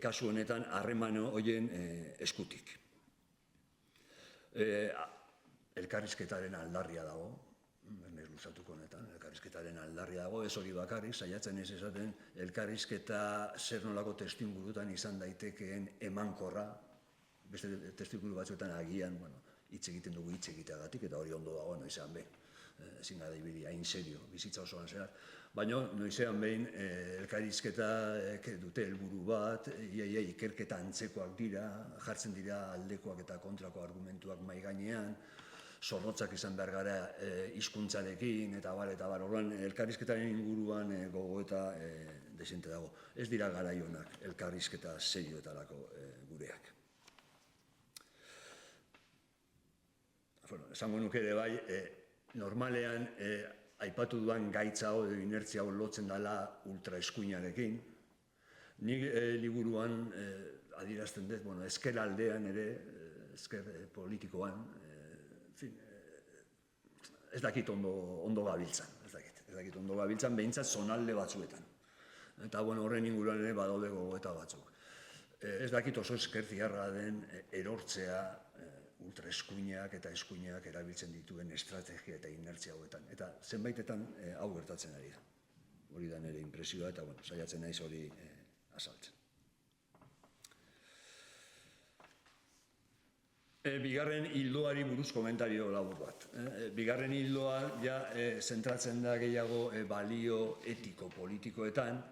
kasu honetan harreman horien eskutik. Elkarrizketaren aldarria dago, ez luzatuko honetan, elkarrizketaren aldarria dago, ez hori bakarrik, saiatzen ez esaten elkarrizketa zer nolako testuingurutan izan daitekeen emankorra, beste testuinguru batzuetan agian, hitz egiten dugu hitz egiteagatik, eta hori ondo dago noizean behin. Ezin gara ibili hain serio, bizitza osoan zehar. Baina noizean behin elkarrizketak dute helburu bat, ikerketa antzekoak dira, jartzen dira aldekoak eta kontrako argumentuak mahai gainean, zorrotzak izan behar gara hizkuntzarekin, eta bar. Orduan, elkarrizketaren inguruan gogoeta desente dago. Ez dira garaionak elkarrizketa serioetarako gureak. Esango nuke ere bai, normalean aipatu duan gaitza hau edo inertzia hau lotzen dela ultraeskuinarekin. Nik liburuan adierazten dut, ezker aldean ere, ezker politikoan, ez dakit ondo gabiltzan, behintzat zonalde batzuetan. Eta horren inguruan ere badaude gogoeta batzuk. Ez dakit oso ezkertiarra den erortzea ultraeskuinak eta eskuinak erabiltzen dituen estrategia eta inertzia hauetan. Eta zenbaitetan hau gertatzen ari da. Hori da nire impresioa eta saiatzen naiz hori azaltzen. Bigarren hildoari buruz komentario labur bat. Bigarren hildoa zentratzen da gehiago balio etiko-politikoetan,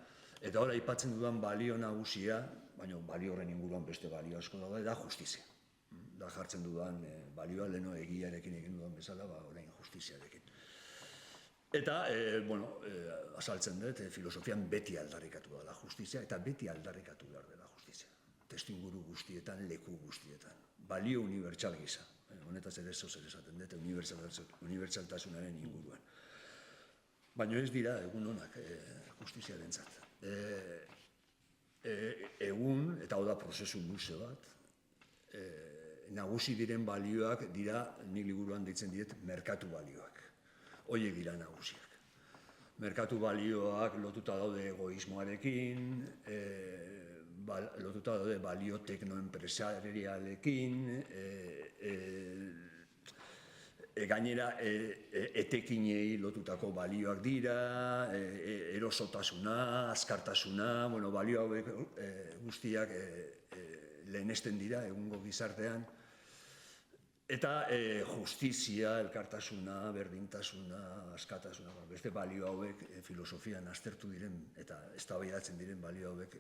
eta hori aipatzen dudan balio nagusia, baina balio horren inguruan beste balio asko daude, da justizia. Da jartzen dudan balioa leno egiarekin egin dudan bezala, orain justiziarekin. Eta, azaltzen dut, filosofian beti aldarrikatu da justizia, eta beti aldarrikatu behar dela justizia. Testuinguru guztietan, leku guztietan. Balio unibertsal gisa. Honetaz ere zer esaten dut, unibertsaltasunaren inguruan. Baina ez dira egun honak justiziarentzat. Egun, eta hau da prozesu luze bat, nagusi diren balioak dira, nik liburuan deitzen diet, merkatu balioak. Horiek dira nagusiak. Merkatu balioak lotuta daude egoismoarekin, lotuta daude balio teknoenpresarialekin, gainera etekinei lotutako balioak dira, erosotasuna, azkartasuna, balio hauek guztiak lehenesten dira egungo gizartean. Eta justizia, elkartasuna, berdintasuna, askatasuna, beste balio hauek filosofian aztertu diren eta eztabaidatzen diren balio hauek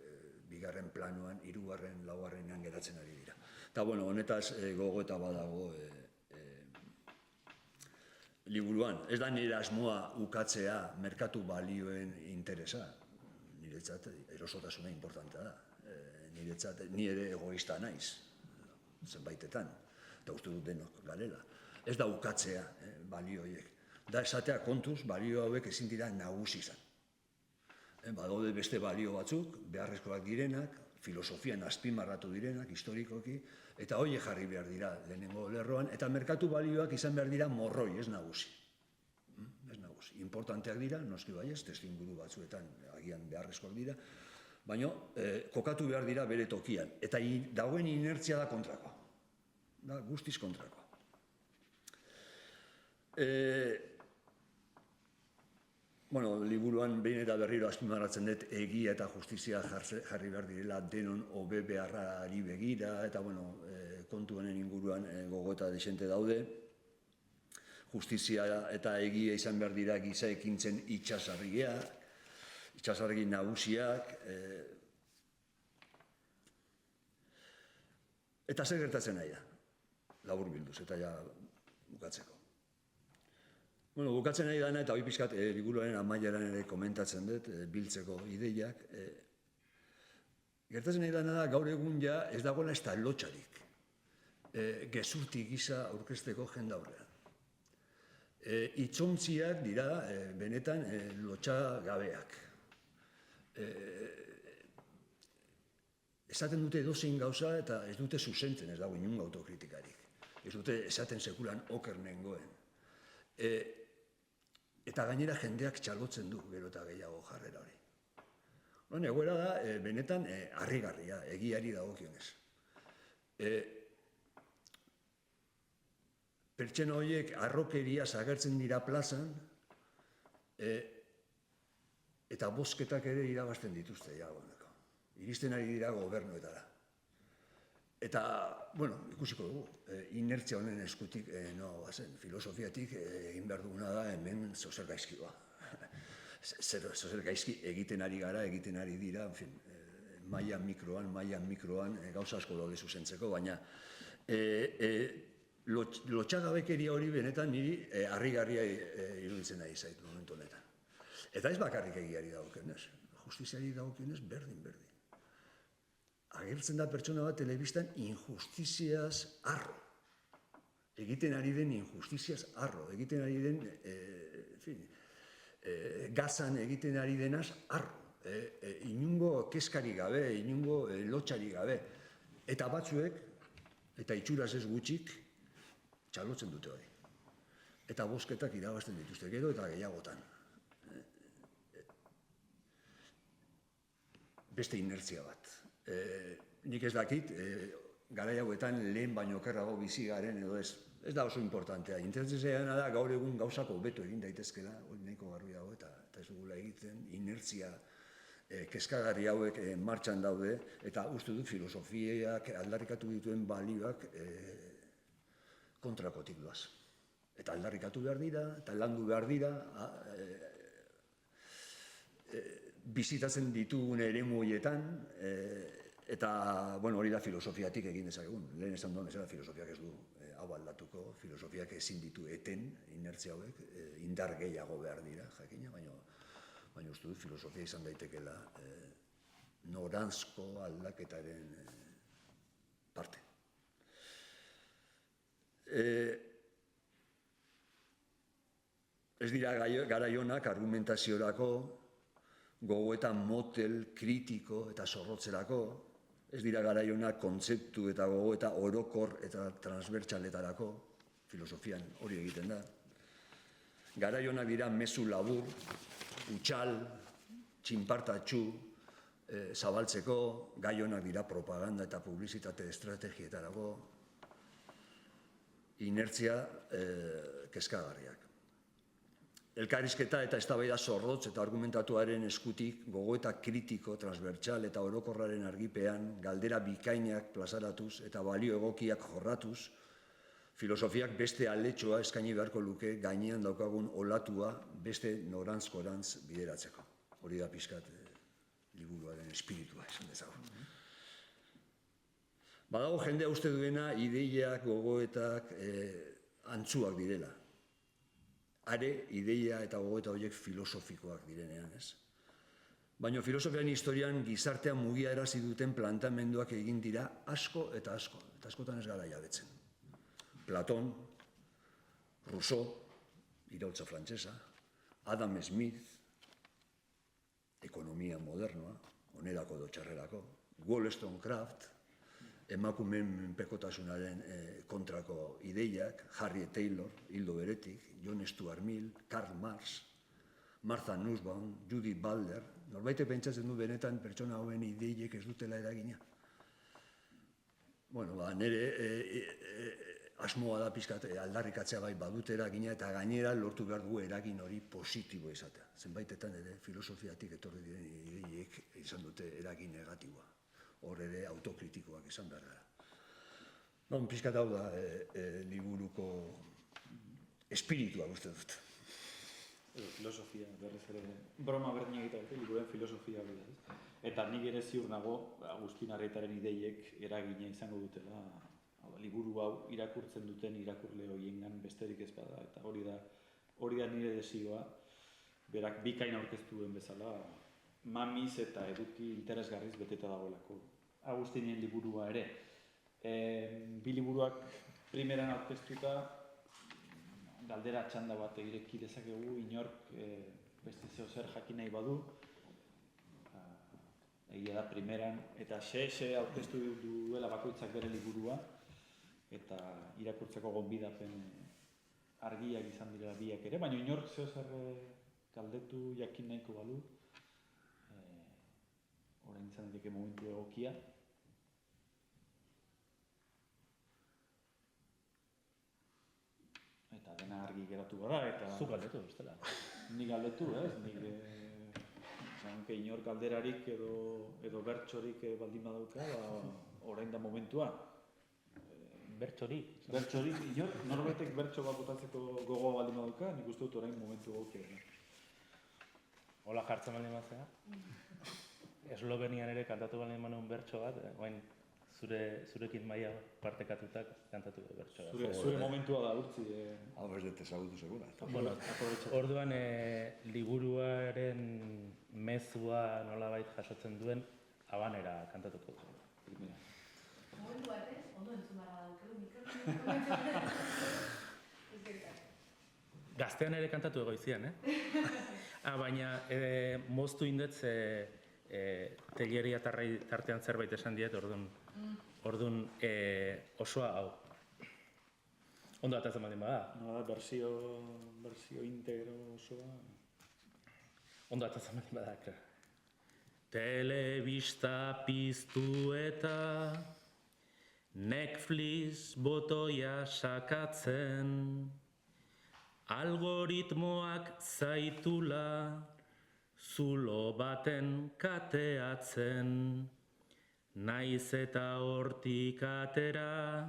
bigarren planoan, hirugarren, laugarrenean geratzen ari dira. Eta honetaz gogoeta badago liburuan. Ez da nire asmoa ukatzea merkatu balioen interesa. Niretzat erosotasuna importantea da. Niretzat ni ere egoista naiz, zenbaitetan. Eta uste dut denok garela. Ez da ukatzea balio horiek. Da esatea kontuz, balio hauek ezin dira nagusi izan. Badaude beste balio batzuk, beharrezkoak direnak, filosofian azpimarratu direnak, historikoki, eta horiek jarri behar dira lehenengo lerroan, eta merkatu balioak izan behar dira morroi, ez nagusi. Ez nagusi. Importanteak dira, noski baiez, testuinguru batzuetan agian beharrezkoak dira, baina kokatu behar dira bere tokian. Eta dagoen inertzia da kontrakoa. Da guztiz kontrakoa. Liburuan behin eta berriro azpimarratzen dut egia eta justizia jarri behar direla denon hobe beharrari begira, eta kontu honen inguruan gogoeta desente daude. Justizia eta egia izan behar dira giza ekintzen itsasargiak, itsasargi nagusiak, eta zer gertatzen nahi da, labur bilduz, eta ja bukatzeko. Bukatzen nahi dana, eta hori pixkat liburuaren amaieran ere komentatzen dut, biltzeko ideiak. Gertatzen nahi dana da, gaur egun ja ez dagoela ez da lotxarik. Gezurti gisa aurkezteko jendaurrean. Itxontziak dira, benetan, lotxagabeak. Esaten dute edozein gauza eta ez dute zuzentzen, ez dago inungo autokritikarik. Ez dute esaten sekulan oker nengoen. Eta gainera jendeak txalotzen du gero eta gehiago jarrera hori. Egoera da, benetan, harrigarria, egiari dagokionez. Pertsona horiek harrokeriaz agertzen dira plazan, eta bozketak ere irabazten dituzte, iristen ari dira gobernuetara. Eta, ikusiko dugu, inertzia honen eskutik, filosofiatik egin behar duguna da hemen zozer gaizkioa. Zozer gaizki egiten ari gara, egiten ari dira, mailan mikroan, gauza asko daude zuzentzeko, baina lotxagabekeria hori benetan niri harrigarria iruditzen ari zait momentu honetan. Eta ez bakarrik egiari dagokionez, justiziari dagokionez berdin. Agertzen da pertsona bat telebistan injustiziaz harro. Egiten ari den injustiziaz harro. Egiten ari den, gazan egiten ari denaz harro. Inungo kezkari gabe, inungo lotxari gabe. Eta batzuek, eta itxuraz ez gutxik, txalotzen dute hori. Eta bozketak irabazten dituzte gero eta gehiagotan. Beste inertzia bat. Nik ez dakit, garai hauetan lehen baino okerrago bizi garen edo ez da oso importantea. Intereseana da gaur egun gauzako hobeto egin daitezkela, hori nahiko garbi dago eta ez dugula egiten, inertzia kezkagarri hauek martxan daude, eta uste dut filosofiak aldarrikatu dituen balioak kontrakotik doaz. Eta aldarrikatu behar dira, eta landu behar dira, bizitatzen ditugun eremu horietan, eta hori da filosofiatik egin dezagun. Lehen esan duen ezera filosofiak ez du hau aldatuko, filosofiak ezin ditu eten, inertzia hauek, indar gehiago behar dira, jakina, baina uste dut filosofia izan daitekela noranzko aldaketaren parte. Ez dira garaionak argumentaziorako, gogoeta motel, kritiko eta zorrotzerako, ez dira garaionak kontzeptu eta gogoeta orokor eta transbertsaletarako, filosofian hori egiten da. Garaionak dira mezu labur, utxal, txinpartatxu, zabaltzeko, gaionak dira propaganda eta publizitate estrategietarako. inertzia kezkagarriak. Elkarrizketa eta eztabaida zorrotz eta argumentatuaren eskutik gogoeta kritiko, transbertsal eta orokorraren argipean galdera bikainak plazaratuz eta balio egokiak jorratuz, filosofiak beste aletxoa eskaini beharko luke gainean daukagun olatua beste norantzkorantz bideratzeko. Hori da pixkat liburuaren espiritua esan dezagun. Badago jendea uste duena ideiak, gogoetak antzuak direla. Are, ideia eta gogoeta horiek filosofikoak direnean, ez? Baina filosofiaren historian gizartean mugiarazi duten plantamenduak egin dira asko eta asko, eta askotan ez gara jabetzen. Platón, Rousseau, iraultza frantsesa, Adam Smith, ekonomia modernoa, onerako edo txarrerako, Wollstonecraft, emakumeen menpekotasunaren kontrako ideiak, Harriet Taylor, hildo beretik, John Stuart Mill, Karl Marx, Martha Nussbaum, Judith Butler, norbaitek pentsatzen du benetan pertsona hauen ideiek ez dutela eragina. Bueno, nire asmoa da pixkat aldarrikatzea bai badute eragina eta gainera lortu behar dugu eragin hori positibo izatea. Zenbaitetan ere filosofiatik etorri diren ideiek izan dute eragin negatiboa. Hor ere autokritikoak izan behar gara. Pixkat hau da liburuko espiritua uste dut. Filosofia, berriz ere, broma berdin egiten dute, liburuen filosofia bidez. Eta nik ere ziur nago, Agustin Arretaren ideiek eragina izango dutela, liburu hau irakurtzen duten irakurle horiengan besterik ez bada. Eta hori da nire desioa, berak bikain aurkeztu duen bezala, mamiz eta eduki interesgarriz beteta dagoelako. Agustinen liburua ere. Bi liburuak primeran aurkeztuta, galdera txanda bat ireki dezakegu, inork beste zeo zer jakin nahi badu, egia da primeran, eta xe aurkeztu duela bakoitzak bere liburua, eta irakurtzeko gonbidapen argiak izan dira biak ere, baina inork zeo zer galdetu jakin nahiko balu, orain izan dike momentu egokia. Eta dena argi geratu gara, eta... Zuk galdetu, bestela. Nik galdetu, ez? Nik inor galderarik edo bertsorik baldin badauka, orain da momentua. Bertsorik? Bertsorik, inor, norbaitek bertso bat botatzeko gogoa baldin badauka, nik uste dut orain momentu egokia. Hola jartzen baldin batzea? Eslovenian ere kantatu baldin manuen bertso bat, oain zurekin maia partekatutak kantatu bertso bat. Zure momentua da urtzi. Hau ez dut ezagutu segura. Bueno, orduan liburuaren mezua nolabait jasotzen duen Habanera kantatuko dut. Momentu bat ez, ondo entzun barra daukegu mikrofonia. Gaztean ere kantatu egoizian, baina moztu indetz Telleria tartean zerbait esan diet, orduan osoa hau. Ondo atatzen baldin bada? Bersio integro osoa. Ondo atatzen baldin bada, klar. Telebista piztu eta Netflix botoia sakatzen, algoritmoak zaitula zulo baten kateatzen, naiz eta hortik atera,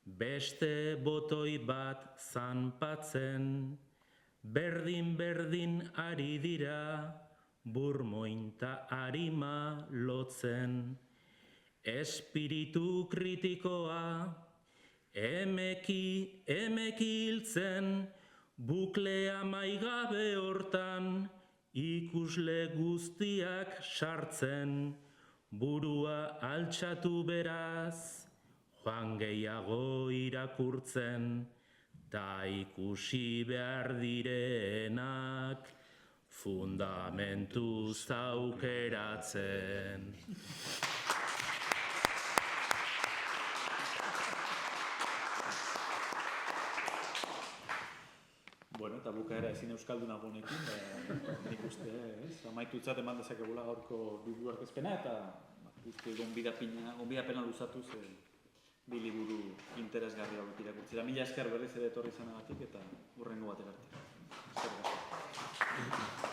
beste botoi bat zanpatzen, berdin ari dira, burmoin ta arima lotzen, espiritu kritikoa, emeki hiltzen, buklea maigabe hortan, ikusle guztiak sartzen, burua altxatu beraz, joan gehiago irakurtzen, ta ikusi behar direnak, fundamentuz aukeratzen. Bueno, eta bukaera ezin euskalduna honekin, nik uste, amaitutzat eman dezakegula gaurko liburu aurkezpena, eta uste gonbidapena luzatuz bi liburu interesgarri hauek irakurtzera. Mila esker berriz ere etorri izanagatik eta hurrengo batera arte. Eskerrik asko.